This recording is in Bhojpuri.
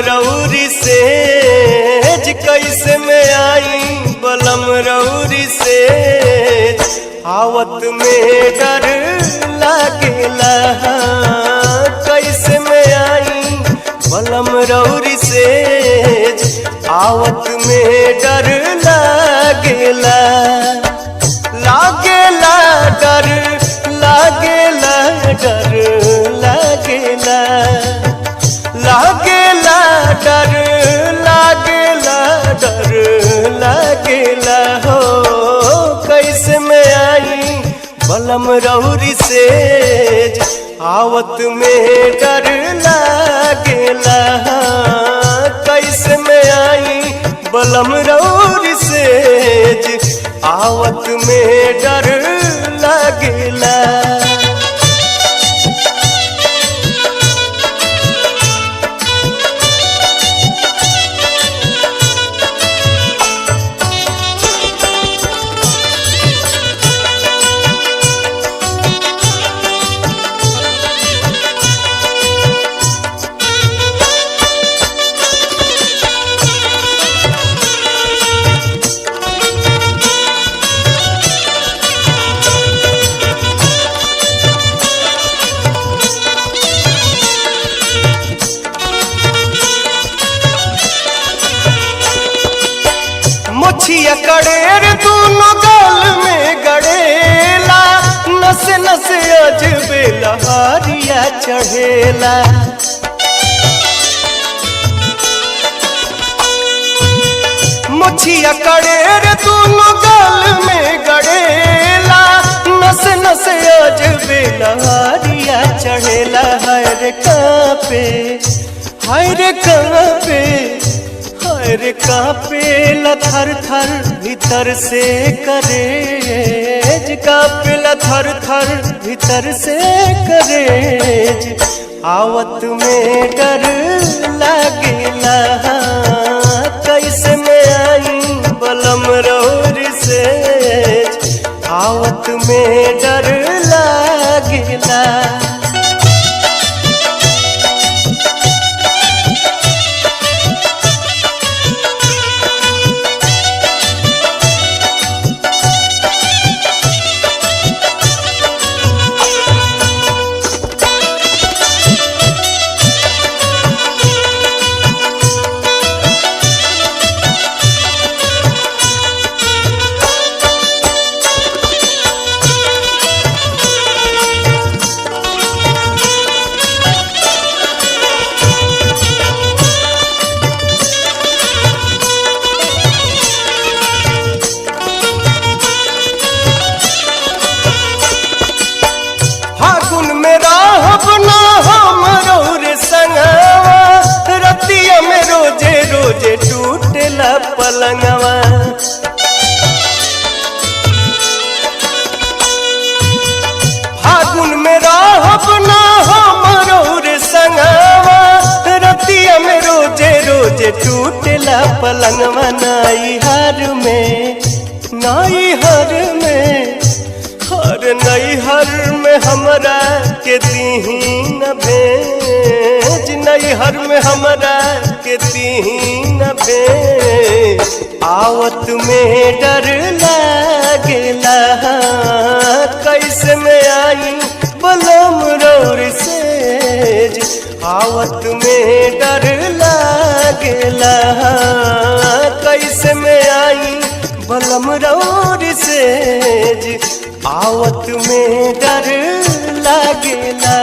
रउरी से कैसे में आई बलम रउरी से आवत में डर लागेला कैसे में आई बलम रउरी से आवत में डर लागेला लागेला डर लागेला डर लागेला लागेला डर लागेला डर लागेला हो कैसे में आई बलम रउरी से आवत में डर लागेला कैसे में आई बलम रउरी से आवत में डर लागेला। मुछिया कड़ेर दोनों गाल में गड़ेला नस नस अजबे लहारिया चढ़ेला मुछिया कड़ेर दोनों गाल में गड़ेला नस नस अजबे लहारिया चढ़ेला हर कापे हर कापे हर कापे थर थर भीतर से करेज कापे थर थर भीतर से करेज आवत में डर लागेला कैसे में आई बलम रउरी से आवत में डर लागेला। रोजे टूटेला पलंगवा फागुन में रहब ना हमरो रे संगवा रतिया में रोजे रोजे टूटेला पलंगवा नाई हर में हर नई हर में हमरा के दीन भेज नई हर में हमरा के दीन भेज आवत में डर लागेला कैसे में आई बलम रउरी से आवत में डर लागेला कैसे में आई बलम रउरी से आवत में डर लागेला।